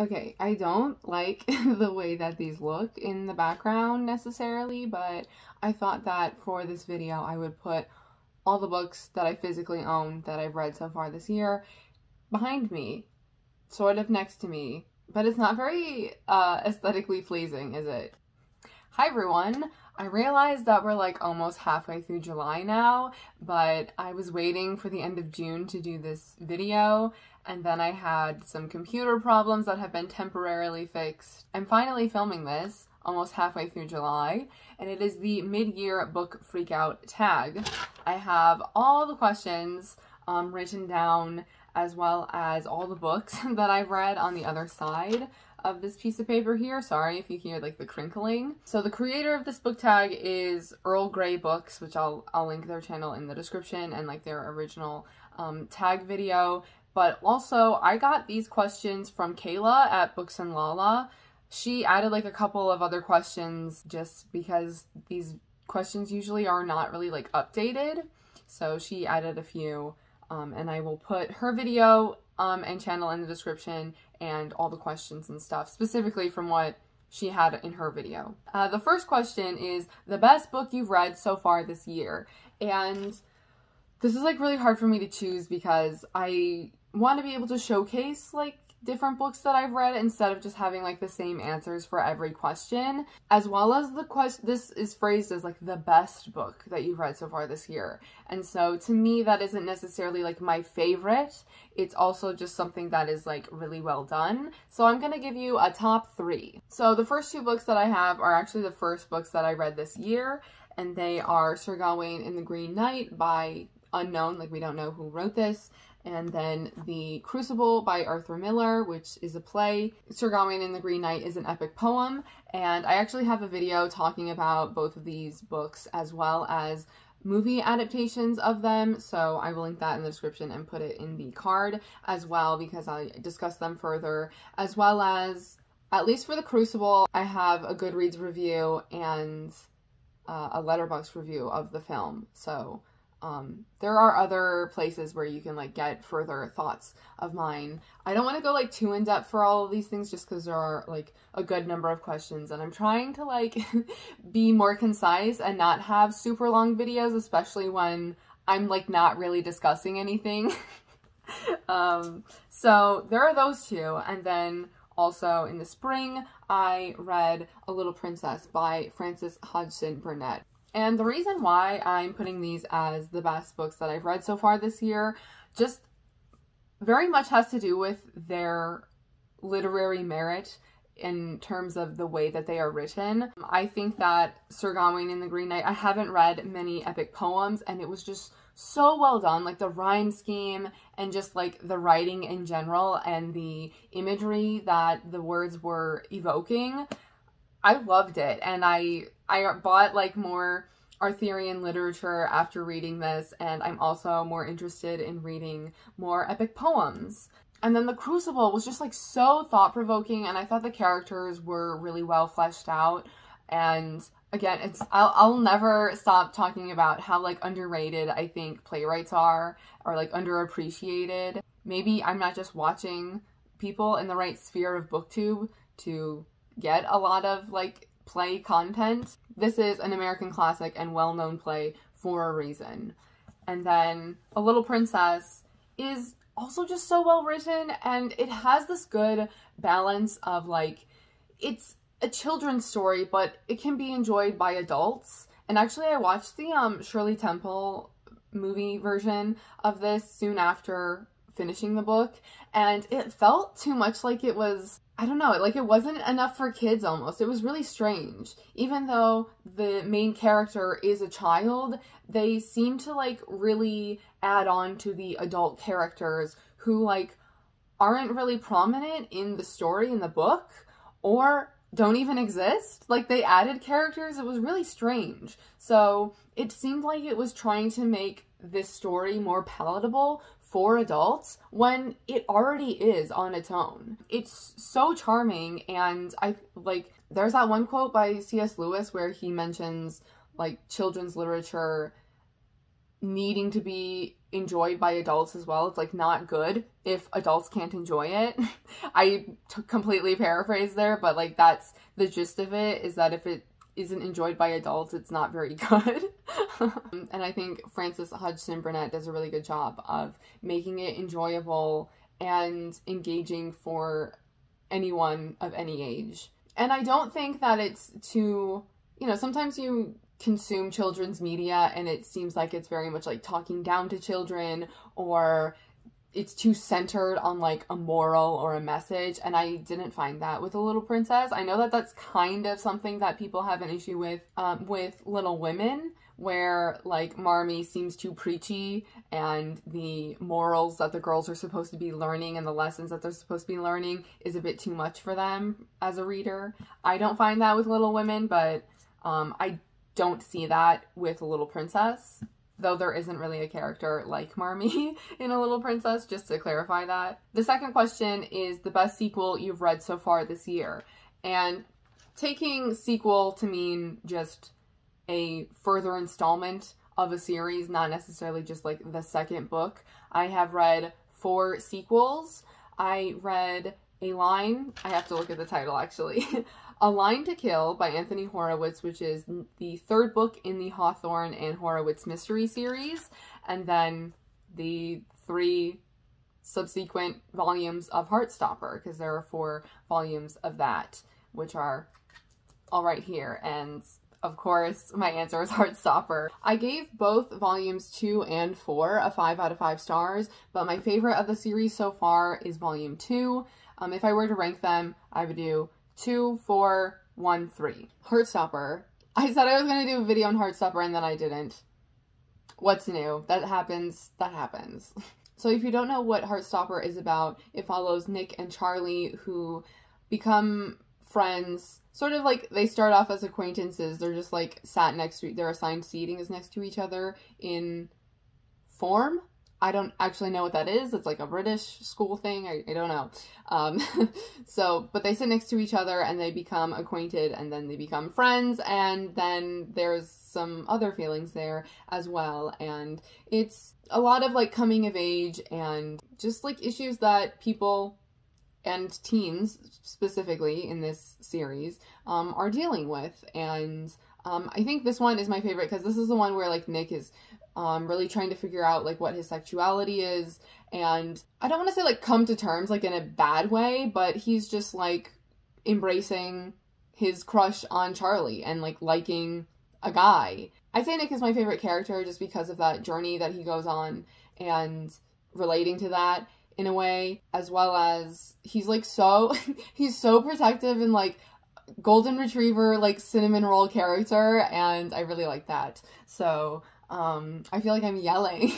Okay, I don't like the way that these look in the background necessarily, but I thought that for this video I would put all the books that I physically own that I've read so far this year behind me, sort of next to me, but it's not very aesthetically pleasing, is it? Hi everyone! I realized that we're like almost halfway through July now, but I was waiting for the end of June to do this video, and then I had some computer problems that have been temporarily fixed. I'm finally filming this almost halfway through July, and it is the mid-year book freakout tag. I have all the questions written down, as well as all the books that I've read on the other side of this piece of paper here. Sorry if you hear like the crinkling. So the creator of this book tag is Earl Grey Books, which I'll link their channel in the description, and like their original tag video. But also I got these questions from Kayla at Books and Lala. She added like a couple of other questions just because these questions usually are not really like updated. So she added a few, and I will put her video and channel in the description, and all the questions and stuff specifically from what she had in her video. The first question is the best book you've read so far this year, and this is like really hard for me to choose because I want to be able to showcase like different books that I've read instead of just having like the same answers for every question, as well as this is phrased as like the best book that you've read so far this year. And so to me, that isn't necessarily like my favorite. It's also just something that is like really well done. So I'm gonna give you a top 3. So the first 2 books that I have are actually the first books that I read this year, and they are Sir Gawain and the Green Knight by unknown, like we don't know who wrote this, and then The Crucible by Arthur Miller, which is a play. Sir Gawain and the Green Knight is an epic poem, and I actually have a video talking about both of these books as well as movie adaptations of them, so I will link that in the description and put it in the card as well because I discuss them further, as well as, at least for The Crucible, I have a Goodreads review and a Letterboxd review of the film. So there are other places where you can like get further thoughts of mine. I don't want to go like too in depth for all of these things just because there are like a good number of questions, and I'm trying to like be more concise and not have super long videos, especially when I'm like not really discussing anything. So there are those 2, and then also in the spring I read A Little Princess by Frances Hodgson Burnett. And the reason why I'm putting these as the best books that I've read so far this year just very much has to do with their literary merit in terms of the way that they are written. I think that Sir Gawain and the Green Knight, I haven't read many epic poems, and it was just so well done. Like the rhyme scheme and just like the writing in general and the imagery that the words were evoking. I loved it, and I bought like more Arthurian literature after reading this, and I'm also more interested in reading more epic poems. And then The Crucible was just like so thought-provoking, and I thought the characters were really well fleshed out. And again, I'll never stop talking about how like underrated I think playwrights are, or like underappreciated. Maybe I'm not just watching people in the right sphere of BookTube to get a lot of like play content. This is an American classic and well-known play for a reason. And then A Little Princess is also just so well written, and it has this good balance of like, it's a children's story, but it can be enjoyed by adults. And actually I watched the Shirley Temple movie version of this soon after finishing the book, and it felt too much like it was, I don't know, like it wasn't enough for kids almost. It was really strange. Even though the main character is a child, they seem to like really add on to the adult characters who like aren't really prominent in the story in the book or don't even exist. Like they added characters. It was really strange. So it seemed like it was trying to make this story more palatable for adults when it already is on its own. It's so charming, and I like, there's that one quote by C.S. Lewis where he mentions like children's literature needing to be enjoyed by adults as well. It's like not good if adults can't enjoy it. I completely paraphrase there, but like that's the gist of it, is that if it isn't enjoyed by adults, it's not very good. And I think Frances Hodgson Burnett does a really good job of making it enjoyable and engaging for anyone of any age. And I don't think that it's too, you know, sometimes you consume children's media and it seems like it's very much like talking down to children, or it's too centered on like a moral or a message, and I didn't find that with The Little Princess. I know that that's kind of something that people have an issue with Little Women, where like Marmee seems too preachy and the morals that the girls are supposed to be learning and the lessons that they're supposed to be learning is a bit too much for them as a reader. I don't find that with Little Women, but I don't see that with A Little Princess, though there isn't really a character like Marmee in A Little Princess, just to clarify that. The second question is the best sequel you've read so far this year. And taking sequel to mean just a further installment of a series, not necessarily just like the second book. I have read 4 sequels. I read A Line, I have to look at the title actually, A Line to Kill by Anthony Horowitz, which is the 3rd book in the Hawthorne and Horowitz mystery series, and then the 3 subsequent volumes of Heartstopper, because there are 4 volumes of that, which are all right here, and of course, my answer is Heartstopper. I gave both volumes 2 and 4 a 5 out of 5 stars, but my favorite of the series so far is volume 2. If I were to rank them, I would do 2, 4, 1, 3. Heartstopper. I said I was going to do a video on Heartstopper and then I didn't. What's new? That happens. That happens. So if you don't know what Heartstopper is about, it follows Nick and Charlie, who become friends. Sort of like they start off as acquaintances. They're just like sat next to, their assigned seating is next to each other in form. I don't actually know what that is. It's like a British school thing. I don't know. But they sit next to each other and they become acquainted and then they become friends, and then there's some other feelings there as well. And it's a lot of like coming of age and just like issues that people and teens specifically in this series are dealing with. And I think this one is my favorite because this is the one where like Nick is really trying to figure out like what his sexuality is, and I don't want to say like come to terms like in a bad way, but he's just like embracing his crush on Charlie and like liking a guy. I'd say Nick is my favorite character just because of that journey that he goes on and relating to that in a way, as well as he's like so he's so protective and like golden retriever like cinnamon roll character, and I really like that. So I feel like I'm yelling.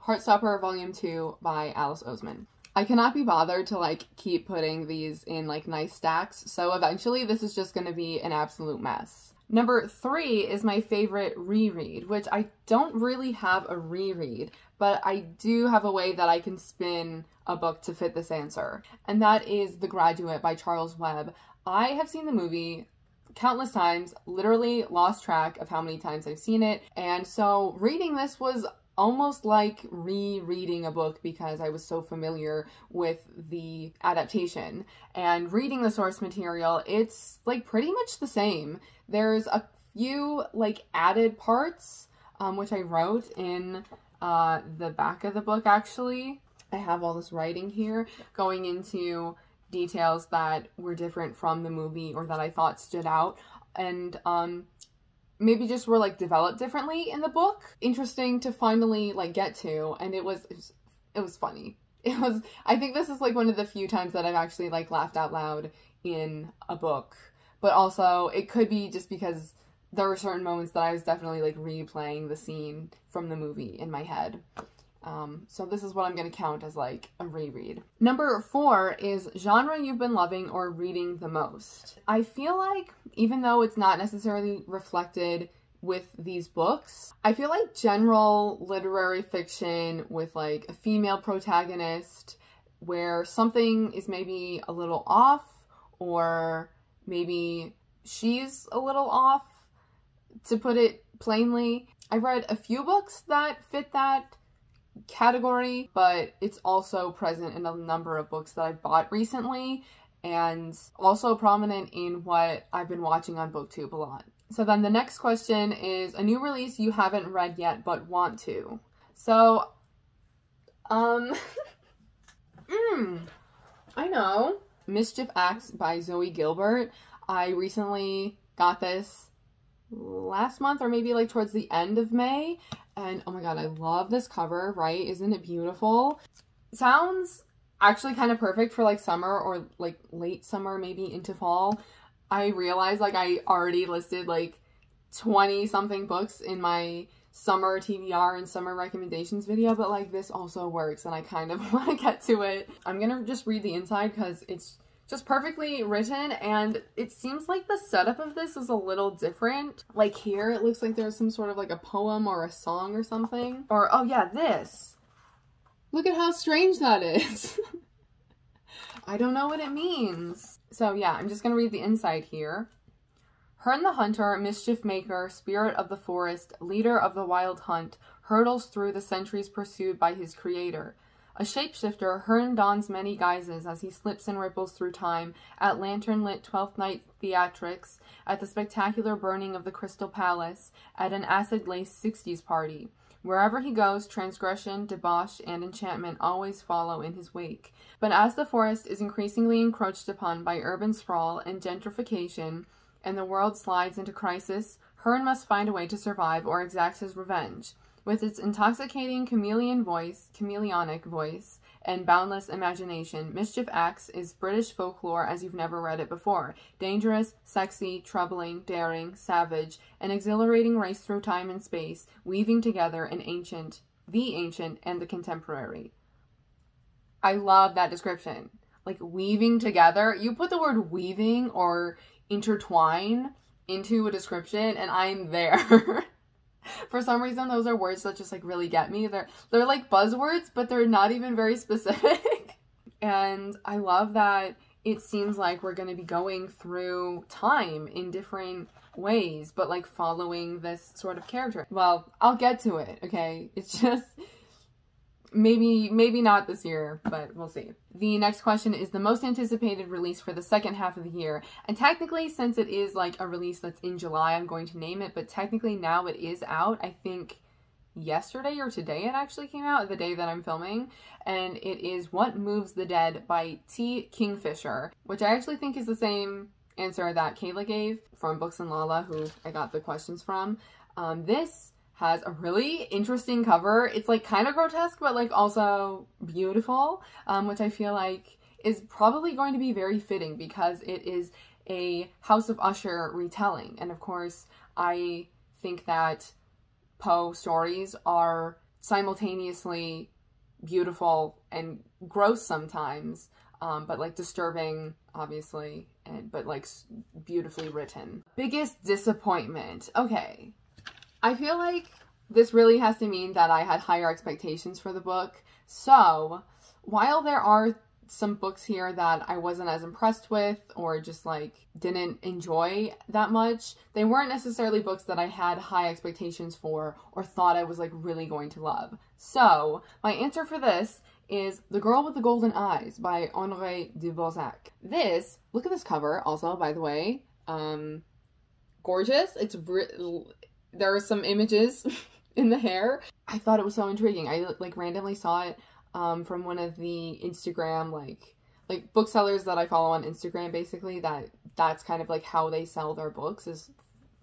Heartstopper Volume 2 by Alice Oseman. I cannot be bothered to like keep putting these in like nice stacks, so eventually this is just going to be an absolute mess. Number 3 is my favorite reread, which I don't really have a reread, but I do have a way that I can spin a book to fit this answer, and that is The Graduate by Charles Webb. I have seen the movie countless times, literally lost track of how many times I've seen it, and so reading this was almost like rereading a book because I was so familiar with the adaptation. And reading the source material, it's like pretty much the same. There's a few like added parts, which I wrote in the back of the book actually. I have all this writing here going into details that were different from the movie or that I thought stood out, and maybe just were like developed differently in the book. Interesting to finally like get to, and it was funny. I think this is like one of the few times that I've actually like laughed out loud in a book, but also it could be just because there were certain moments that I was definitely like replaying the scene from the movie in my head. So this is what I'm going to count as like a reread. Number 4 is genre you've been loving or reading the most. I feel like even though it's not necessarily reflected with these books, I feel like general literary fiction with like a female protagonist where something is maybe a little off, or maybe she's a little off, to put it plainly. I've read a few books that fit that category, but it's also present in a number of books that I've bought recently, and also prominent in what I've been watching on BookTube a lot. So then the next question is a new release you haven't read yet but want to. So, I know. Mischief Acts by Zoe Gilbert. I recently got this last month, or maybe like towards the end of May, and oh my god, I love this cover, right? Isn't it beautiful? Sounds actually kind of perfect for like summer or like late summer, maybe into fall. I realized like I already listed like 20 something books in my summer TBR and summer recommendations video, but like this also works and I kind of want to get to it. I'm gonna just read the inside because it's just perfectly written, and it seems like the setup of this is a little different. Like here, it looks like there's some sort of like a poem or a song or something. Or, oh yeah, this. Look at how strange that is. I don't know what it means. So yeah, I'm just gonna read the inside here. Herne the Hunter, mischief maker, spirit of the forest, leader of the wild hunt, hurtles through the centuries pursued by his creator. A shapeshifter, Herne dons many guises as he slips and ripples through time, at lantern-lit Twelfth Night theatrics, at the spectacular burning of the Crystal Palace, at an acid-laced 60s party. Wherever he goes, transgression, debauch, and enchantment always follow in his wake. But as the forest is increasingly encroached upon by urban sprawl and gentrification, and the world slides into crisis, Herne must find a way to survive or exact his revenge. With its intoxicating chameleonic voice, and boundless imagination, Mischief Acts is British folklore as you've never read it before. Dangerous, sexy, troubling, daring, savage, an exhilarating race through time and space, weaving together the ancient, and the contemporary. I love that description. Like, weaving together. You put the word weaving or intertwine into a description, and I'm there. For some reason, those are words that just like really get me. They're like buzzwords, but they're not even very specific. And I love that it seems like we're going to be going through time in different ways, but like following this sort of character. Well, I'll get to it, okay? It's just maybe not this year, but we'll see. The next question is the most anticipated release for the second half of the year. And technically, since it is like a release that's in July, I'm going to name it, but technically now it is out. I think yesterday or today it actually came out, the day that I'm filming, and it is What Moves the Dead by T. Kingfisher, which I actually think is the same answer that Kayla gave from Books and Lala, who I got the questions from. This has a really interesting cover. It's like kind of grotesque, but like also beautiful, which I feel like is probably going to be very fitting because it is a House of Usher retelling. And of course, I think that Poe stories are simultaneously beautiful and gross sometimes, but like disturbing, obviously, but like beautifully written. Biggest disappointment. Okay. I feel like this really has to mean that I had higher expectations for the book. So, while there are some books here that I wasn't as impressed with or just like didn't enjoy that much, they weren't necessarily books that I had high expectations for or thought I was like really going to love. So, my answer for this is The Girl with the Golden Eyes by Honoré de Balzac. This, look at this cover also, by the way. Gorgeous. There are some images in the hair. I thought it was so intriguing. I like randomly saw it from one of the Instagram like booksellers that I follow on Instagram, basically. That's kind of like how they sell their books, is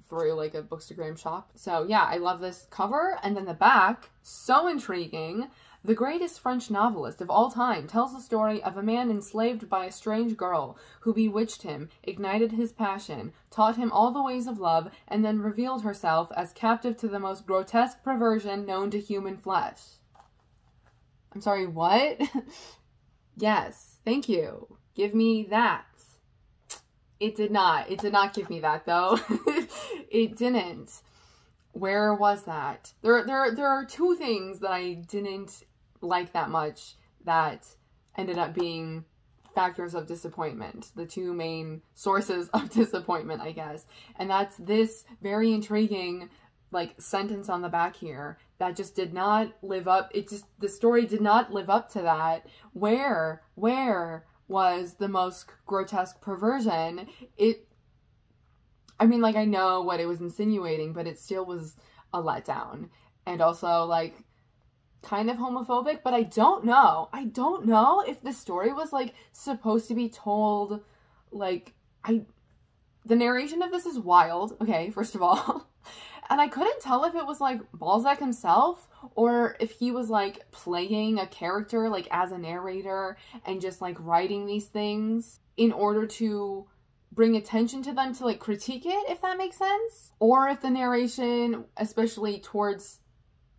through like a bookstagram shop. So yeah, I love this cover. And then the back, so intriguing. The greatest French novelist of all time tells the story of a man enslaved by a strange girl who bewitched him, ignited his passion, taught him all the ways of love, and then revealed herself as captive to the most grotesque perversion known to human flesh. I'm sorry, what? Yes, thank you. Give me that. It did not give me that, though. It didn't. Where was that? There are two things that I didn't like that much that ended up being factors of disappointment. The two main sources of disappointment, I guess. And that's this very intriguing like sentence on the back here that just did not live up. The story did not live up to that. Where was the most grotesque perversion? I mean, like, I know what it was insinuating, but it still was a letdown. And also, like, kind of homophobic, but I don't know. I don't know if the story was, like, supposed to be told, like, the narration of this is wild, okay, first of all. And I couldn't tell if it was, like, Balzac himself, or if he was, like, playing a character, like, as a narrator, and just, like, writing these things in order to bring attention to them to, like, critique it, if that makes sense. Or if the narration, especially towards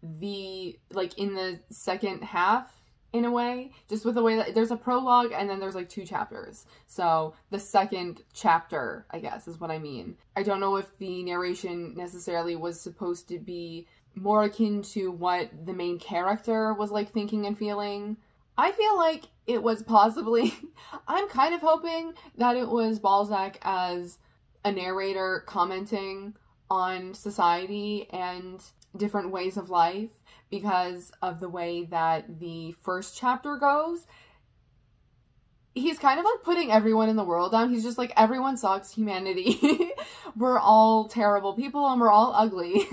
the, like, in the second half, in a way, just with the way that there's a prologue and then there's like 2 chapters. So the second chapter, I guess, is what I mean. I don't know if the narration necessarily was supposed to be more akin to what the main character was like thinking and feeling. I feel like it was possibly, I'm kind of hoping that it was Balzac as a narrator commenting on society and different ways of life, because of the way that the first chapter goes. He's kind of like putting everyone in the world down. He's just like, everyone sucks, humanity. We're all terrible people and we're all ugly.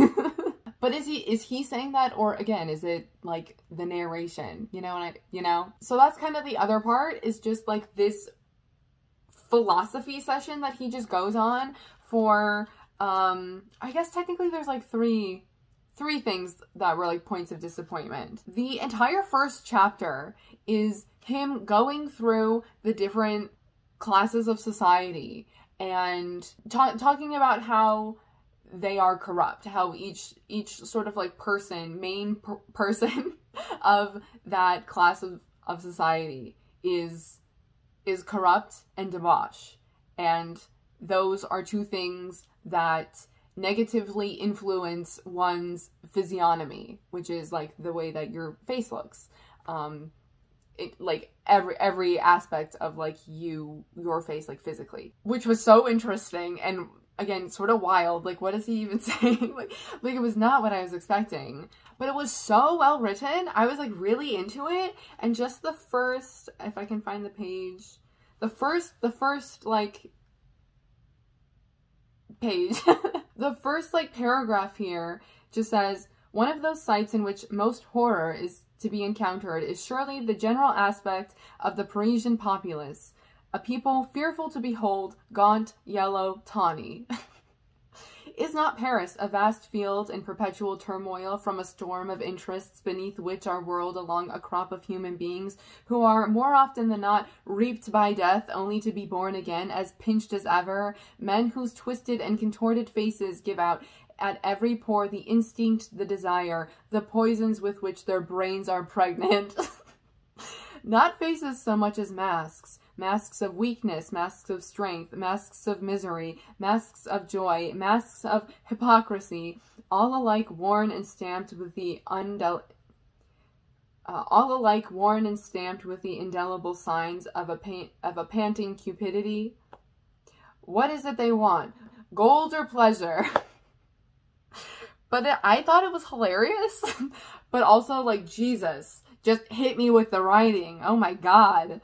But is he saying that, or again, is it like the narration? You know? So that's kind of the other part, is just like this philosophy session that he just goes on for, I guess technically there's like three things that were like points of disappointment. The entire first chapter is him going through the different classes of society and talking about how they are corrupt, how each sort of like main person of that class of society is corrupt and debauch. And those are 2 things that negatively influence one's physiognomy, which is like the way that your face looks. Like every aspect of like your face, like physically, which was so interesting and again sort of wild. Like, what is he even saying? like it was not what I was expecting, but it was so well written. I was like really into it. And just the first, if I can find the page, the first like page the first like paragraph here just says, one of those sights in which most horror is to be encountered is surely the general aspect of the Parisian populace, a people fearful to behold, gaunt, yellow, tawny. Is not Paris a vast field in perpetual turmoil from a storm of interests beneath which are whirled along a crop of human beings who are more often than not reaped by death only to be born again as pinched as ever, men whose twisted and contorted faces give out at every pore the instinct, the desire, the poisons with which their brains are pregnant. Not faces so much as masks. Masks of weakness, masks of strength, masks of misery, masks of joy, masks of hypocrisy, all alike worn and stamped with the indelible signs of a panting cupidity. What is it they want? Gold or pleasure? But I thought it was hilarious, but also like, Jesus, just hit me with the writing. Oh my God.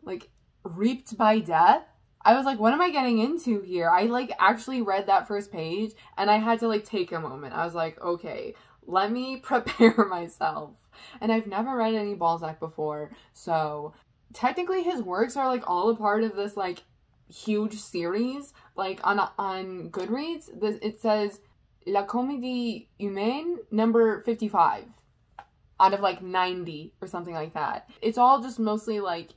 Like, reaped by death? I was like, what am I getting into here? I like actually read that first page and I had to like take a moment. I was like, okay, let me prepare myself. And I've never read any Balzac before, so technically his works are like all a part of this like huge series. Like on Goodreads, it says La Comédie Humaine number 55 out of like 90 or something like that. It's all just mostly like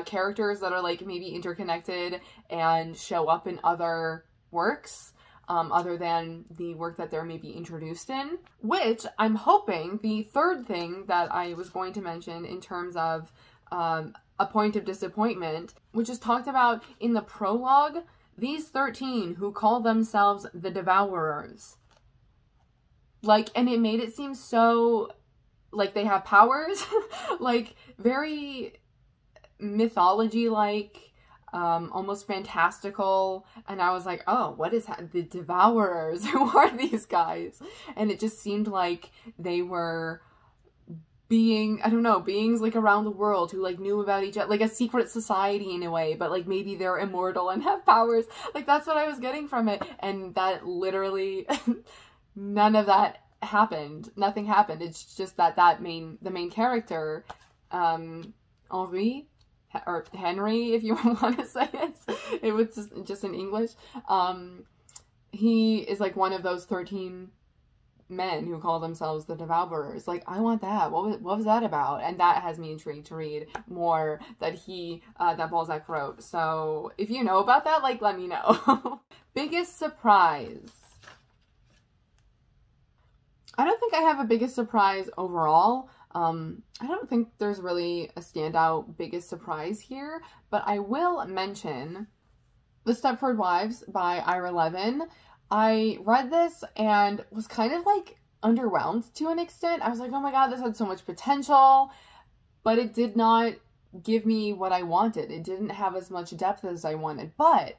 characters that are like maybe interconnected and show up in other works other than the work that they're maybe introduced in, which I'm hoping the third thing that I was going to mention in terms of a point of disappointment, which is talked about in the prologue, these 13 who call themselves the Devourers. Like, and it made it seem so like they have powers, like very mythology-like, almost fantastical, and I was like, oh, what is the Devourers? Who are these guys? And it just seemed like they were I don't know, beings like around the world who like knew about each other, like a secret society in a way, but like maybe they're immortal and have powers. Like that's what I was getting from it, and that literally none of that happened. Nothing happened. It's just that the main character, Henri, or Henry, if you want to say it. It was just in English. He is like one of those 13 men who call themselves the Devourers. Like, I want that. What was that about? And that has me intrigued to read more that that Balzac wrote. So if you know about that, like, let me know. Biggest surprise. I don't think I have a biggest surprise overall. I don't think there's really a standout biggest surprise here, but I will mention The Stepford Wives by Ira Levin. I read this and was kind of like underwhelmed to an extent. I was like, oh my god, this had so much potential, but it did not give me what I wanted. It didn't have as much depth as I wanted. But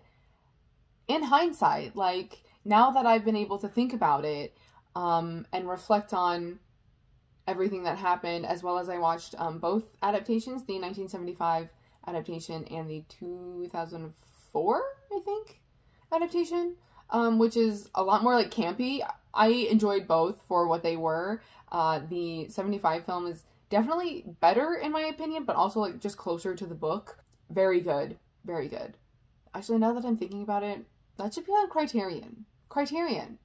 in hindsight, like now that I've been able to think about it and reflect on everything that happened, as well as I watched both adaptations, the 1975 adaptation and the 2004, I think, adaptation, which is a lot more like campy. I enjoyed both for what they were. The 75 film is definitely better in my opinion, but also like just closer to the book. Very good. Very good. Actually, now that I'm thinking about it, that should be on Criterion. Criterion.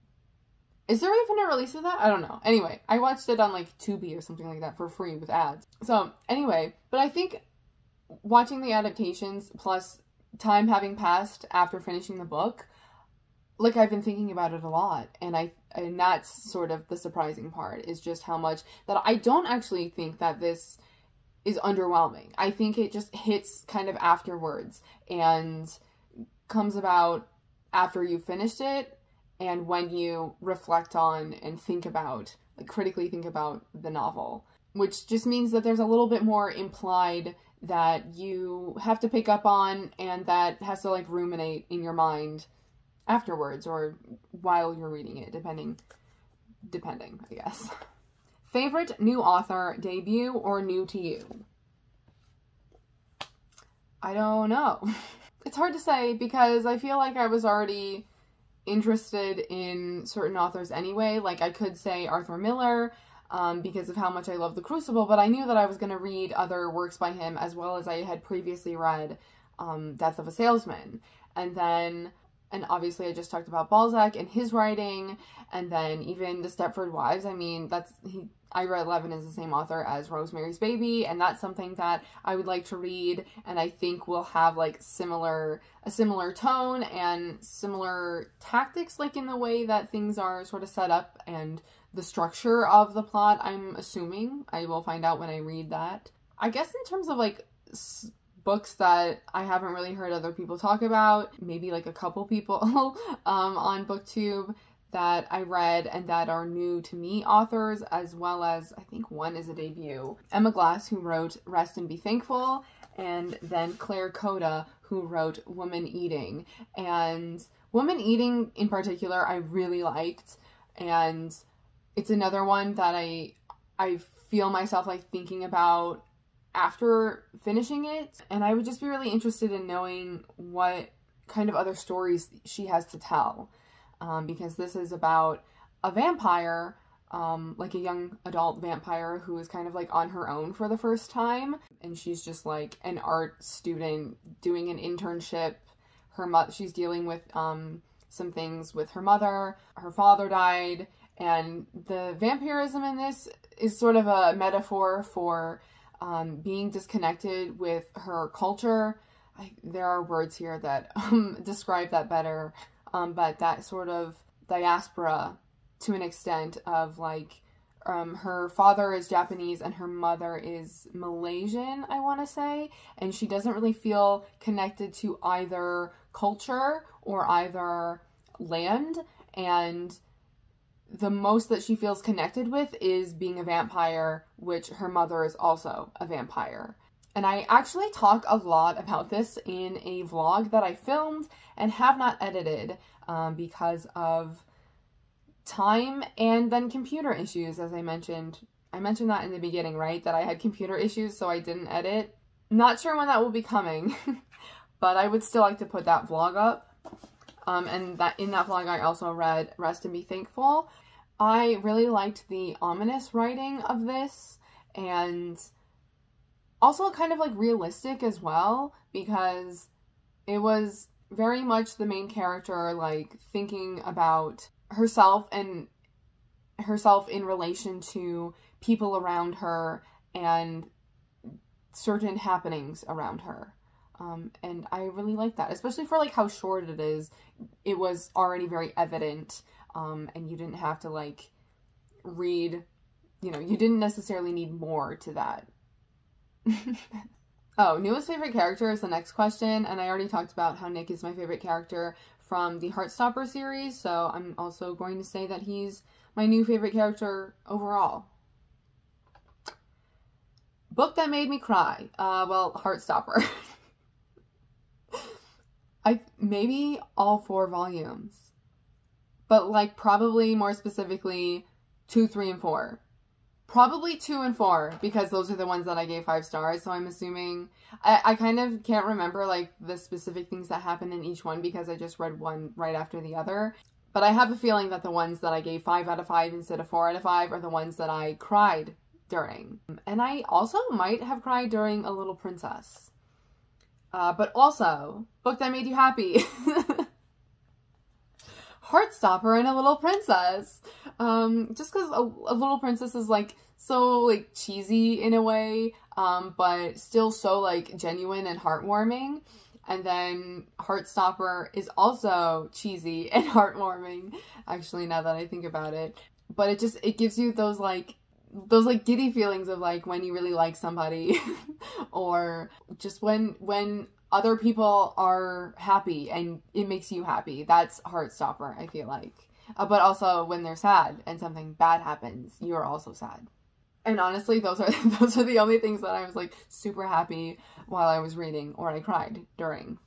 Is there even a release of that? I don't know. Anyway, I watched it on like Tubi or something like that for free with ads. So anyway, but I think watching the adaptations plus time having passed after finishing the book, like I've been thinking about it a lot, and that's sort of the surprising part, is just how much that I don't actually think that this is underwhelming. I think it just hits kind of afterwards and comes about after you finished it, and when you reflect on and think about, like critically think about the novel, which just means that there's a little bit more implied that you have to pick up on and that has to like ruminate in your mind afterwards or while you're reading it, depending, I guess. Favorite new author, debut, or new to you? I don't know. It's hard to say because I feel like I was already interested in certain authors anyway. Like I could say Arthur Miller because of how much I love The Crucible, but I knew that I was going to read other works by him as well as I had previously read Death of a Salesman. And obviously I just talked about Balzac and his writing, and then even The Stepford Wives. I mean, Ira Levin is the same author as Rosemary's Baby, and that's something that I would like to read, and I think will have like a similar tone and similar tactics, like in the way that things are sort of set up and the structure of the plot, I'm assuming. I will find out when I read that. I guess in terms of like books that I haven't really heard other people talk about, maybe like a couple people on BookTube that I read and that are new to me authors, as well as I think one is a debut. Emma Glass, who wrote Rest and Be Thankful, and then Claire Coda, who wrote Woman Eating. And Woman Eating in particular I really liked, and it's another one that I feel myself like thinking about after finishing it, and I would just be really interested in knowing what kind of other stories she has to tell, because this is about a vampire, like a young adult vampire who is kind of like on her own for the first time, and she's just like an art student doing an internship. She's dealing with some things with her mother. Her father died, and the vampirism in this is sort of a metaphor for being disconnected with her culture. There are words here that describe that better, but that sort of diaspora to an extent of like her father is Japanese and her mother is Malaysian, I want to say, and she doesn't really feel connected to either culture or either land, and the most that she feels connected with is being a vampire, which her mother is also a vampire. And I actually talk a lot about this in a vlog that I filmed and have not edited because of time and then computer issues, as I mentioned. I mentioned that in the beginning, right? That I had computer issues, so I didn't edit. Not sure when that will be coming, but I would still like to put that vlog up. And that in that vlog, I also read Rest and Be Thankful. I really liked the ominous writing of this, and also kind of like realistic as well, because it was very much the main character like thinking about herself and herself in relation to people around her and certain happenings around her. And I really like that, especially for like how short it is. It was already very evident, and you didn't have to like read, you know, you didn't necessarily need more to that. Oh, newest favorite character is the next question, and I already talked about how Nick is my favorite character from the Heartstopper series, so I'm also going to say that he's my new favorite character overall. Book that made me cry. Well, Heartstopper. Maybe all 4 volumes, but like probably more specifically 2, 3, and 4. Probably 2 and 4, because those are the ones that I gave 5 stars, so I'm assuming, I kind of can't remember like the specific things that happened in each one because I just read one right after the other, but I have a feeling that the ones that I gave 5 out of 5 instead of 4 out of 5 are the ones that I cried during. And I also might have cried during A Little Princess. But also, book that made you happy. Heartstopper and A Little Princess. Just because a Little Princess is like so like cheesy in a way, but still so like genuine and heartwarming. And then Heartstopper is also cheesy and heartwarming, actually, now that I think about it. But it gives you those giddy feelings of like when you really like somebody or just when other people are happy and it makes you happy. That's Heartstopper, I feel like. But also when they're sad and something bad happens, you're also sad. And honestly, those are the only things that I was like super happy while I was reading, or I cried during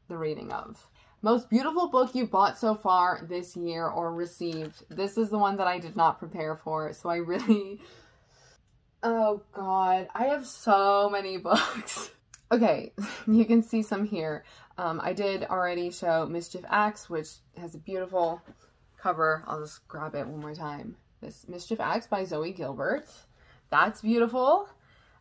the reading of. Most beautiful book you've bought so far this year or received. This is the one that I did not prepare for, so I really... Oh god, I have so many books. Okay, you can see some here. I did already show Mischief Axe, which has a beautiful cover. I'll just grab it one more time. This Mischief Axe by Zoe Gilbert. That's beautiful.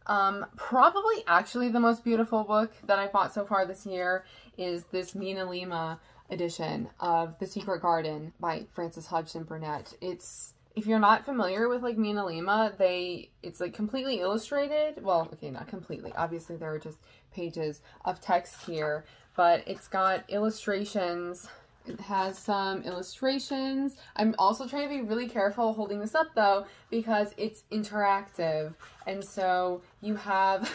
Probably actually the most beautiful book that I bought so far this year is this Mina Lima edition of The Secret Garden by Frances Hodgson Burnett. If you're not familiar with like Mina Lima, it's like completely illustrated. Well, okay, not completely. Obviously there are just pages of text here, but it's got illustrations. It has some illustrations. I'm also trying to be really careful holding this up though, because it's interactive. And so you have,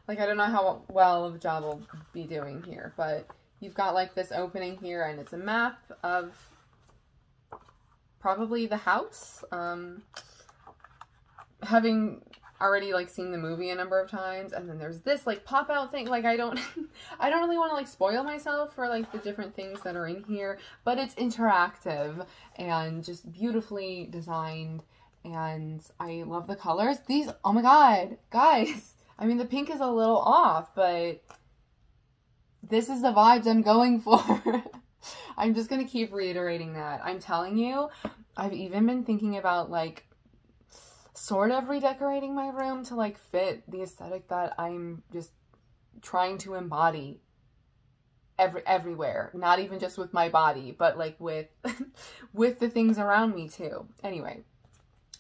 like, I don't know how well of a job I'll be doing here, but you've got like this opening here and it's a map of probably the house. Having already like seen the movie a number of times, and then there's this like pop out thing. Like I don't really want to like spoil myself for like the different things that are in here, but it's interactive and just beautifully designed, and I love the colors. These, oh my god, guys, I mean the pink is a little off, but this is the vibes I'm going for. I'm just gonna keep reiterating that. I'm telling you, I've even been thinking about like sort of redecorating my room to like fit the aesthetic that I'm just trying to embody everywhere. Not even just with my body, but like with with the things around me too. Anyway,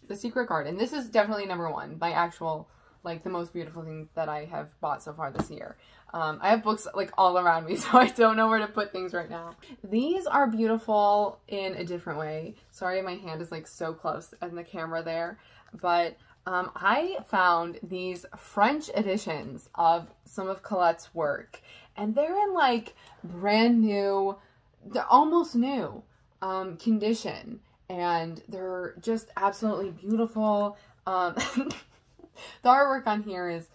The Secret Garden. This is definitely number one. My actual, like, the most beautiful thing that I have bought so far this year. I have books like all around me, so I don't know where to put things right now. These are beautiful in a different way. Sorry, my hand is like so close in the camera there. But I found these French editions of some of Colette's work, and they're in like brand new, they're almost new condition, and they're just absolutely beautiful. The artwork on here is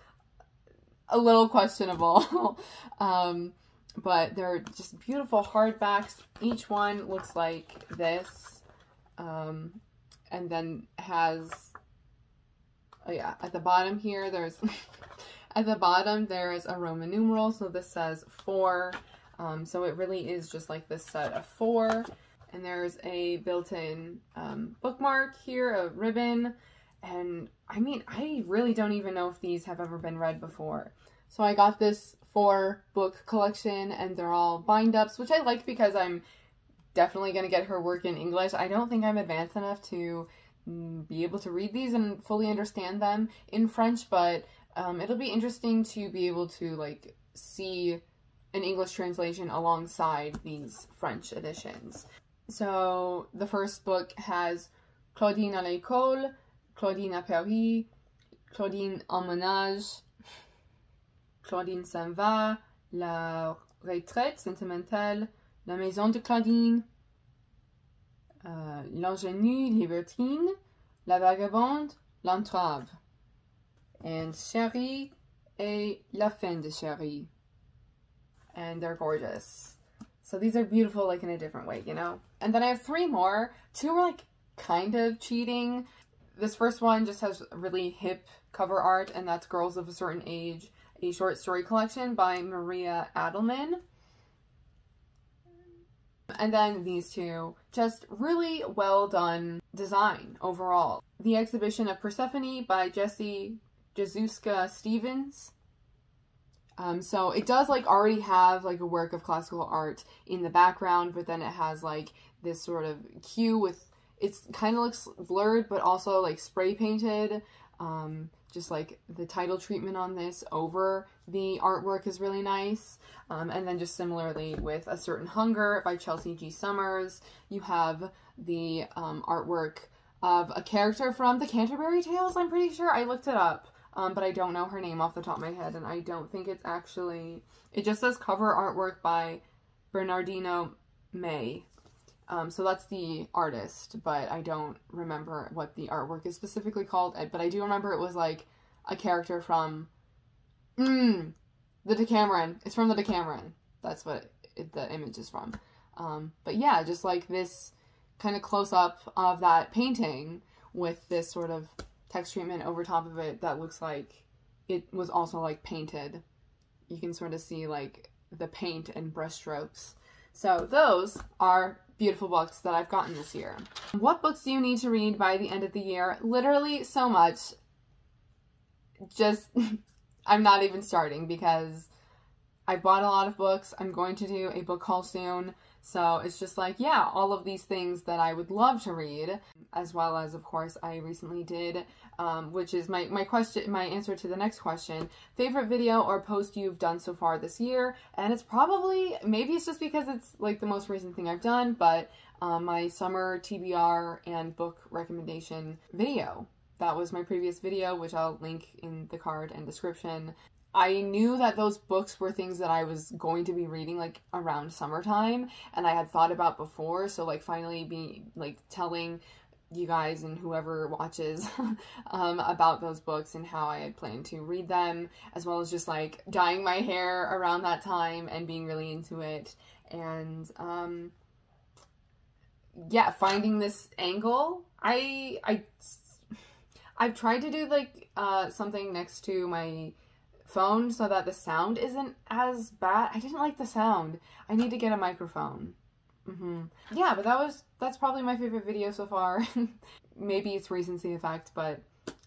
a little questionable. But they're just beautiful hardbacks. Each one looks like this. And then has, oh yeah, at the bottom here, there's, at the bottom there is a Roman numeral. So this says 4. So it really is just like this set of 4. And there's a built-in bookmark here, a ribbon. And I mean, I really don't even know if these have ever been read before. So I got this 4-book collection, and they're all bind-ups, which I like because I'm definitely going to get her work in English. I don't think I'm advanced enough to be able to read these and fully understand them in French, but it'll be interesting to be able to like see an English translation alongside these French editions. So the first book has Claudine à l'école, Claudine à Paris, Claudine en ménage, Claudine s'en va, La retraite sentimentale, La maison de Claudine, L'ingénue libertine, La vagabonde, L'entrave, and Chérie et La fin de Chérie. And they're gorgeous. So these are beautiful, like in a different way, you know? And then I have 3 more. 2 are like kind of cheating. This first one just has really hip cover art, and that's Girls of a Certain Age, a short story collection by Maria Adelman. And then these 2, just really well done design overall. The Exhibition of Persephone by Jessie Jezuska Stevens. So it does like already have like a work of classical art in the background, but then it has like this sort of cue with, it's kind of looks blurred, but also like spray painted. Just like the title treatment on this over the artwork is really nice. And then just similarly with A Certain Hunger by Chelsea G. Summers, you have the artwork of a character from the Canterbury Tales, I'm pretty sure. I looked it up. But I don't know her name off the top of my head, and I don't think it's actually, it just says cover artwork by Bernardino May. So that's the artist, but I don't remember what the artwork is specifically called, but I do remember it was like a character from, the Decameron. It's from the Decameron. That's what the image is from. But yeah, just like this kind of close-up of that painting with this sort of text treatment over top of it that looks like it was also like painted. You can sort of see like the paint and brush strokes. So those are beautiful books that I've gotten this year. What books do you need to read by the end of the year? Literally so much. Just, I'm not even starting because I bought a lot of books. I'm going to do a book haul soon. So it's just like, yeah, all of these things that I would love to read, as well as, of course, I recently did, which is my answer to the next question, favorite video or post you've done so far this year. And it's probably, maybe it's just because it's like the most recent thing I've done, but my summer TBR and book recommendation video. That was my previous video, which I'll link in the card and description. I knew that those books were things that I was going to be reading like around summertime, and I had thought about before, so like finally being like telling you guys and whoever watches about those books and how I had planned to read them, as well as just like dyeing my hair around that time and being really into it. And yeah, finding this angle, I've tried to do like something next to my phone so that the sound isn't as bad. I didn't like the sound. I need to get a microphone. Yeah, but that's probably my favorite video so far. Maybe it's recency effect, but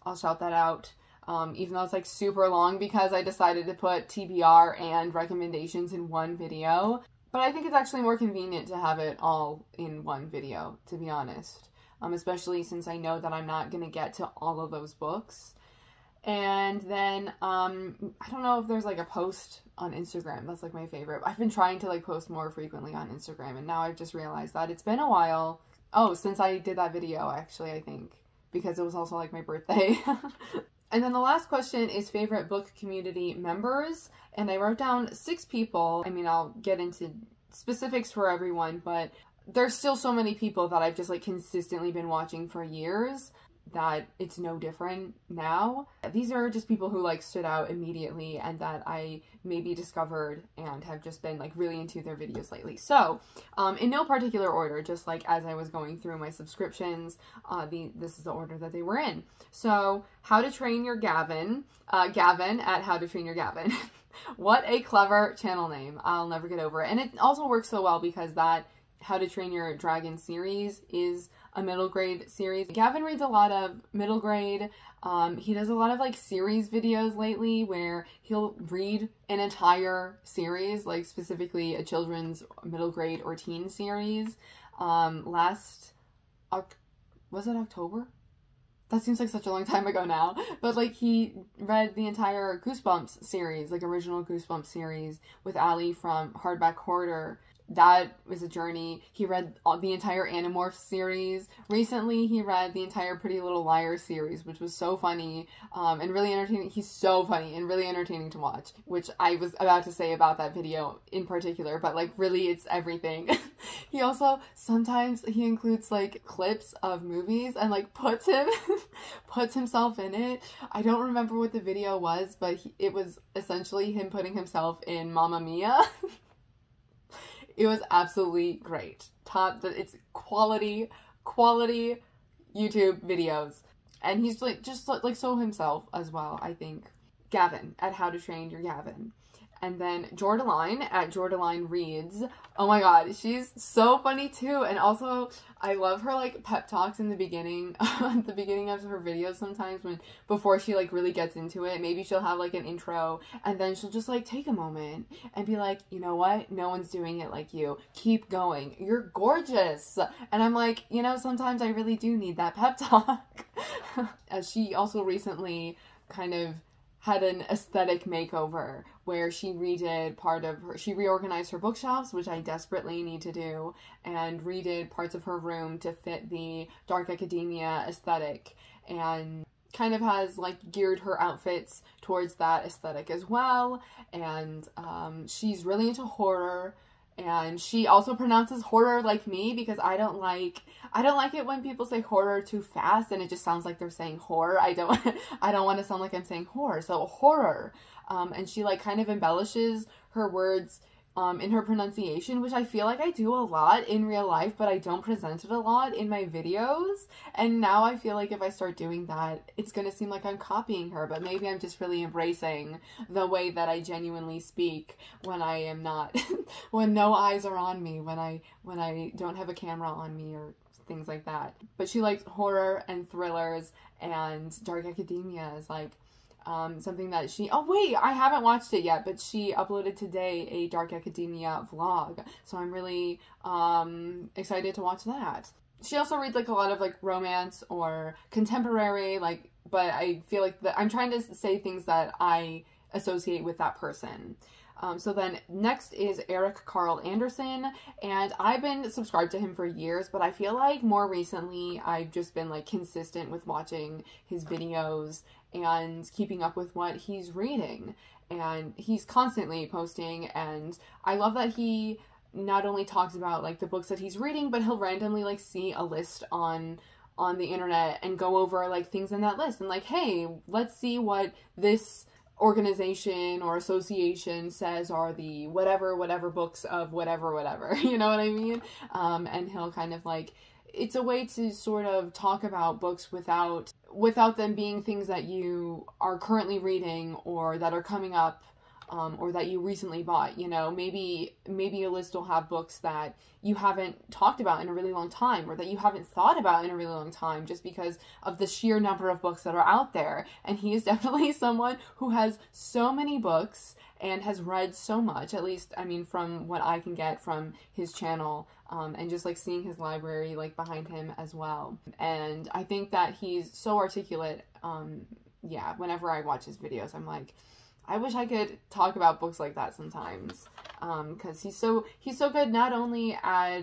I'll shout that out. Even though it's like super long because I decided to put TBR and recommendations in one video. But I think it's actually more convenient to have it all in one video, to be honest. Especially since I know that I'm not going to get to all of those books. And then, I don't know if there's like a post on Instagram. That's like my favorite. I've been trying to like post more frequently on Instagram, and now I've just realized that it's been a while. Oh, since I did that video, actually, I think, because it was also like my birthday. And then the last question is favorite book community members. And I wrote down 6 people. I mean, I'll get into specifics for everyone, but there's still so many people that I've just like consistently been watching for years. that it's no different now. These are just people who like stood out immediately and that I maybe discovered and have just been like really into their videos lately. So in no particular order, just like as I was going through my subscriptions, this is the order that they were in. So How to Train Your Gavin, Gavin at How to Train Your Gavin. What a clever channel name. I'll never get over it. And it also works so well because that How to Train Your Dragon series is a middle grade series. Gavin reads a lot of middle grade. He does a lot of like series videos lately where he'll read an entire series, like specifically a children's middle grade or teen series. Was it October? That seems like such a long time ago now. But like he read the entire Goosebumps series, like original Goosebumps series with Allie from Hardback Hoarder. That was a journey. He read the entire Animorphs series. Recently, he read the entire Pretty Little Liars series, which was so funny and really entertaining. He's so funny and really entertaining to watch, which I was about to say about that video in particular, but like really it's everything. He also, sometimes he includes like clips of movies and like puts himself in it. I don't remember what the video was, but it was essentially him putting himself in Mamma Mia. It was absolutely great. It's quality YouTube videos. And he's like, just like so himself as well, I think. Gavin at How to Train Your Gavin. And then Jordaline at Jordaline Reads. Oh my god, she's so funny too. And also, I love her like pep talks in the beginning, at the beginning of her videos sometimes before she like really gets into it. Maybe she'll have like an intro and then she'll just like take a moment and be like, you know what? No one's doing it like you. Keep going. You're gorgeous. And I'm like, you know, sometimes I really do need that pep talk. She also recently kind of had an aesthetic makeover where she she reorganized her bookshelves, which I desperately need to do, and redid parts of her room to fit the dark academia aesthetic, and kind of has like geared her outfits towards that aesthetic as well. And she's really into horror. And she also pronounces horror like me because I don't like it when people say horror too fast and it just sounds like they're saying horror. I don't want to sound like I'm saying horror. So horror. And she like kind of embellishes her words in her pronunciation, which I feel like I do a lot in real life, but I don't present it a lot in my videos. And now I feel like if I start doing that, it's going to seem like I'm copying her, but maybe I'm just really embracing the way that I genuinely speak when I am not, when no eyes are on me, when I don't have a camera on me or things like that. But she likes horror and thrillers, and dark academia is like something that oh wait, I haven't watched it yet, but she uploaded today a Dark Academia vlog, so I'm really excited to watch that. She also reads like a lot of like romance or contemporary, like, but I feel like I'm trying to say things that I associate with that person. So then next is Eric Carl Anderson, and I've been subscribed to him for years, but I feel like more recently I've just been like consistent with watching his videos and keeping up with what he's reading. And he's constantly posting, and I love that he not only talks about like the books that he's reading, but he'll randomly like see a list on the internet and go over like things in that list and like, hey, let's see what this organization or association says are the whatever books of whatever, you know what I mean? And he'll kind of like, it's a way to sort of talk about books without them being things that you are currently reading or that are coming up, or that you recently bought. You know, maybe a list will have books that you haven't talked about in a really long time, or that you haven't thought about in a really long time, just because of the sheer number of books that are out there. And he is definitely someone who has so many books and has read so much, at least, I mean, from what I can get from his channel, and just like seeing his library like behind him as well. And I think that he's so articulate. Yeah, whenever I watch his videos, I'm like, I wish I could talk about books like that sometimes, because he's so good not only at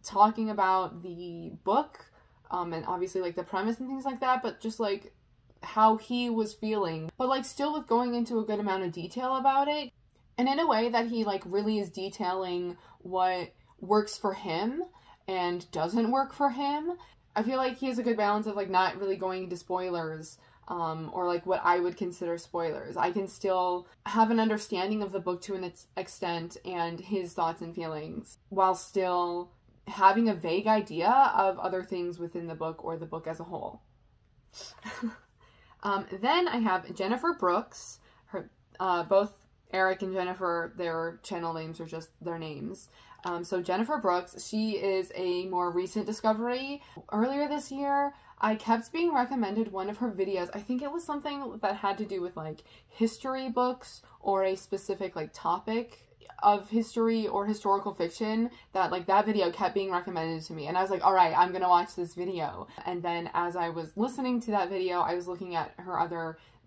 talking about the book, and obviously like the premise and things like that, but just like how he was feeling, but like still with going into a good amount of detail about it, and in a way that he like really is detailing what works for him and doesn't work for him. I feel like he has a good balance of like not really going into spoilers, or like what I would consider spoilers. I can still have an understanding of the book to an extent and his thoughts and feelings while still having a vague idea of other things within the book or the book as a whole. Then I have Jennifer Brooks. Her, both Eric and Jennifer, their channel names are just their names. So Jennifer Brooks, she is a more recent discovery. Earlier this year, I kept being recommended one of her videos. I think it was something that had to do with like history books or a specific like topic of history or historical fiction, that like that video kept being recommended to me, and I was like, all right, I'm gonna watch this video. And then as I was listening to that video, I was looking at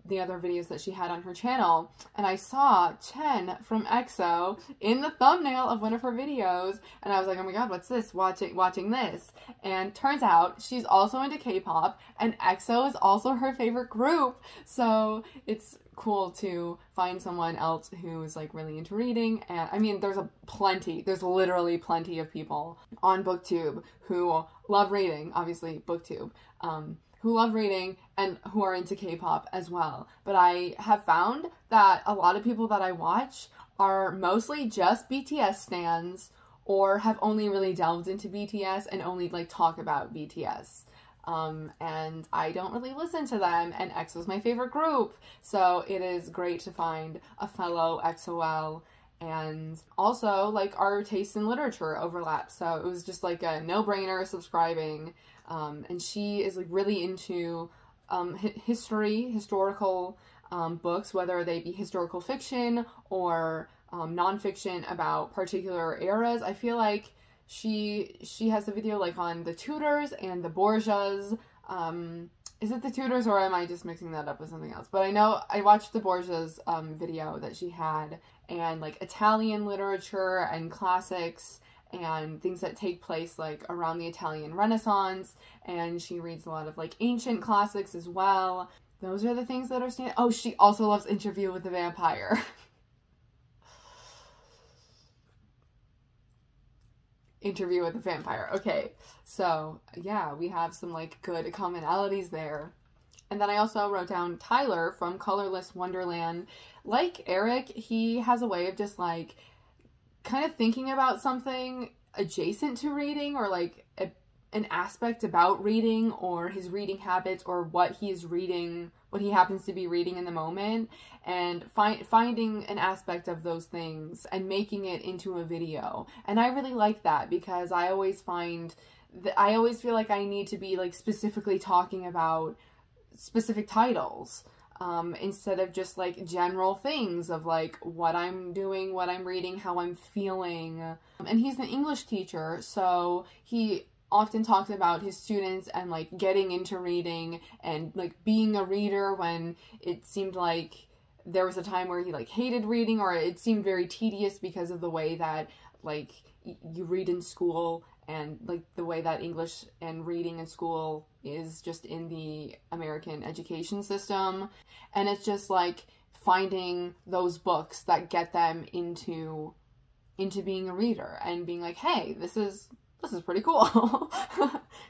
the other videos that she had on her channel, and I saw Chen from EXO in the thumbnail of one of her videos, and I was like, oh my god, what's this? Watching this. And turns out she's also into K-pop, and EXO is also her favorite group, so it's cool to find someone else who is like really into reading. And I mean, there's literally plenty of people on BookTube who love reading, obviously BookTube, who love reading and who are into K-pop as well. But I have found that a lot of people that I watch are mostly just BTS stans or have only really delved into BTS and only like talk about BTS. And I don't really listen to them, and EXO is my favorite group, so it is great to find a fellow EXO-L, and also, like, our taste in literature overlap, so it was just, like, a no-brainer subscribing, and she is, like, really into, historical, books, whether they be historical fiction or, nonfiction about particular eras. I feel like she has a video like on the Tudors and the Borgias. Is it the Tudors, or am I just mixing that up with something else? But I know I watched the Borgias video that she had, and like Italian literature and classics and things that take place like around the Italian Renaissance, and she reads a lot of like ancient classics as well. Those are the things that are standing. Oh, she also loves Interview with the Vampire. Interview with the Vampire. Okay, so yeah, we have some like good commonalities there. And then I also wrote down Tyler from Colorless Wonderland. Like Eric, he has a way of just like kind of thinking about something adjacent to reading, or like an aspect about reading or his reading habits or what he's reading, what he happens to be reading in the moment, and finding an aspect of those things and making it into a video. And I really like that, because I always find that I always feel like I need to be like specifically talking about specific titles, instead of just like general things of like what I'm doing, what I'm reading, how I'm feeling. And he's an English teacher, so he often talks about his students and like getting into reading and like being a reader when it seemed like there was a time where he like hated reading, or it seemed very tedious because of the way that like you read in school, and like the way that English and reading in school is just in the American education system. And it's just like finding those books that get them into being a reader and being like, hey, this is pretty cool.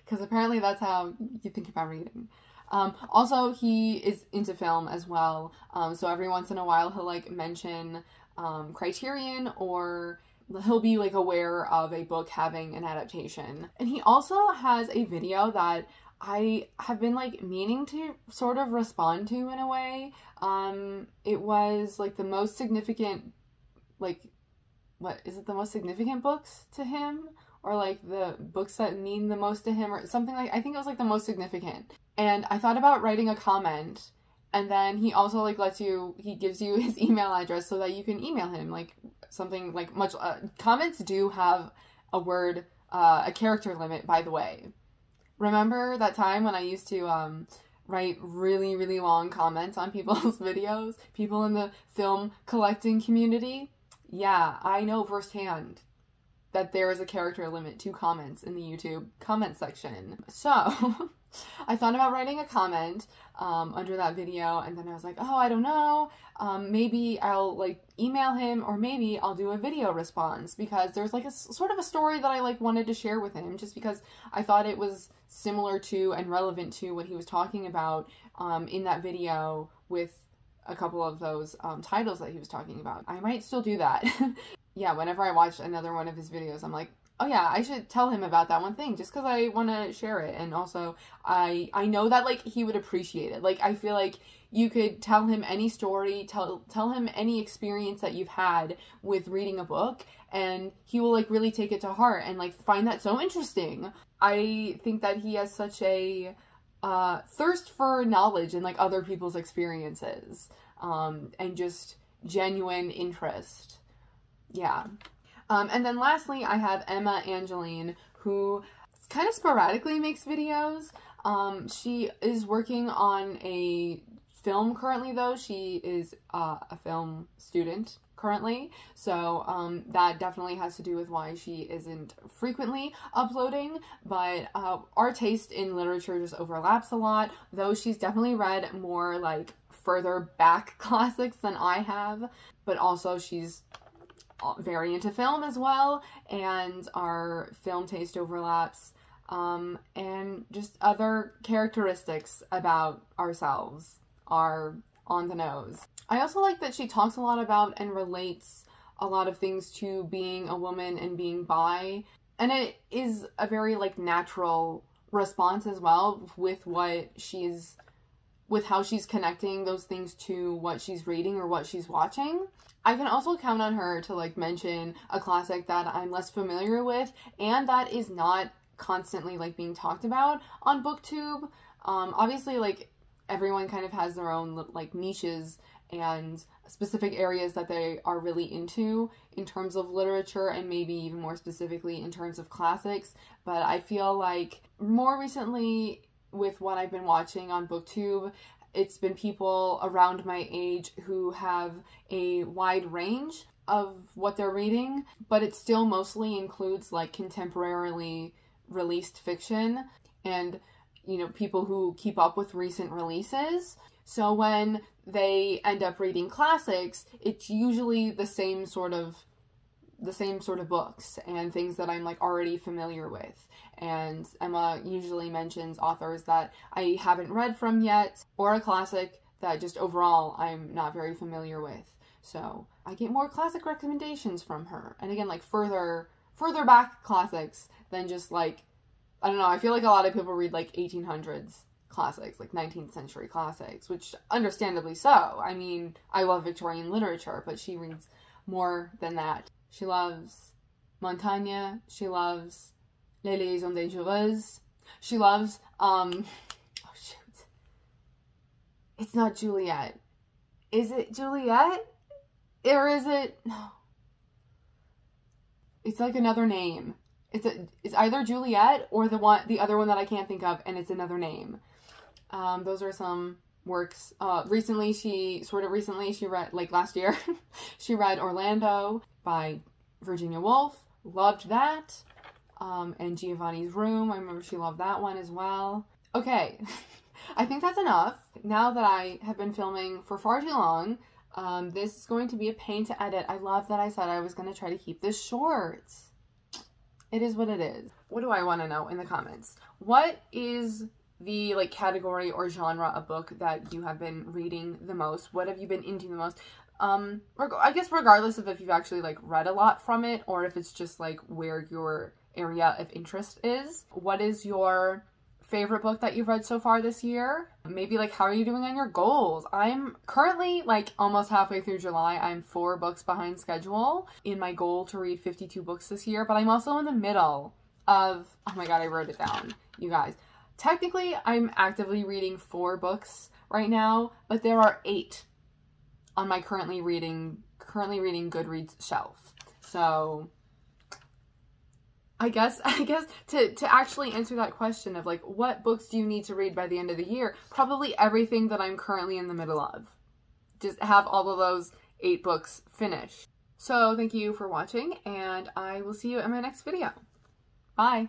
Because apparently that's how you think about reading. Also, he is into film as well. So every once in a while he'll like mention Criterion, or he'll be like aware of a book having an adaptation. And he also has a video that I have been like meaning to sort of respond to in a way. It was like the most significant, like, what is it, the most significant books to him? Or like the books that mean the most to him, or something like, I think it was like the most significant. And I thought about writing a comment, and then he also like he gives you his email address so that you can email him like something like much, comments do have a character limit, by the way. Remember that time when I used to write really, really long comments on people's videos? People in the film collecting community? Yeah, I know firsthand that there is a character limit to comments in the YouTube comment section. So, I thought about writing a comment under that video, and then I was like, oh, I don't know. Maybe I'll like email him, or maybe I'll do a video response, because there's like a sort of a story that I like wanted to share with him, just because I thought it was similar to and relevant to what he was talking about in that video with a couple of those titles that he was talking about. I might still do that. Yeah, whenever I watch another one of his videos, I'm like, oh yeah, I should tell him about that one thing, just because I want to share it. And also, I know that like he would appreciate it. Like, I feel like you could tell him any story, tell him any experience that you've had with reading a book, and he will like really take it to heart and like find that so interesting. I think that he has such a thirst for knowledge and like other people's experiences, and just genuine interest. Yeah. And then lastly, I have Emma Angeline, who kind of sporadically makes videos. She is working on a film currently, though. She is a film student currently, so that definitely has to do with why she isn't frequently uploading, but our taste in literature just overlaps a lot, though she's definitely read more like further back classics than I have, but also she's very into film as well, and our film taste overlaps, and just other characteristics about ourselves are on the nose. I also like that she talks a lot about and relates a lot of things to being a woman and being bi, and it is a very like natural response as well with how she's connecting those things to what she's reading or what she's watching. I can also count on her to like mention a classic that I'm less familiar with and that is not constantly like being talked about on BookTube. Obviously, like, everyone kind of has their own like niches and specific areas that they are really into in terms of literature, and maybe even more specifically in terms of classics. But I feel like more recently with what I've been watching on BookTube, it's been people around my age who have a wide range of what they're reading, but it still mostly includes like contemporarily released fiction and, you know, people who keep up with recent releases. So when they end up reading classics, it's usually the same sort of books and things that I'm like already familiar with. And Emma usually mentions authors that I haven't read from yet, or a classic that just overall I'm not very familiar with. So I get more classic recommendations from her. And again, like further back classics than just like, I don't know, I feel like a lot of people read like 1800s classics, like 19th century classics, which understandably so. I mean, I love Victorian literature, but she reads more than that. She loves Montaigne. She loves Les Liaisons Dangereuses. She loves, oh shoot. It's not Juliet. Is it Juliet? Or is it, no. It's like another name. It's either Juliet or the other one that I can't think of, and it's another name. Those are some works. Recently she read, like last year, she read Orlando by Virginia Woolf. Loved that. And Giovanni's Room. I remember she loved that one as well. Okay. I think that's enough. Now that I have been filming for far too long, this is going to be a pain to edit. I love that I said I was going to try to keep this short. It is what it is. What do I want to know in the comments? What is the like category or genre of book that you have been reading the most? What have you been into the most? I guess regardless of if you've actually like read a lot from it or if it's just like where your area of interest is. What is your favorite book that you've read so far this year? Maybe like how are you doing on your goals? I'm currently like almost halfway through July. I'm 4 books behind schedule in my goal to read 52 books this year, but I'm also in the middle of, oh my god, I wrote it down, you guys. Technically, I'm actively reading 4 books right now, but there are 8 on my currently reading Goodreads shelf. So I guess to actually answer that question of like what books do you need to read by the end of the year, probably everything that I'm currently in the middle of. Just have all of those 8 books finished. So thank you for watching, and I will see you in my next video. Bye!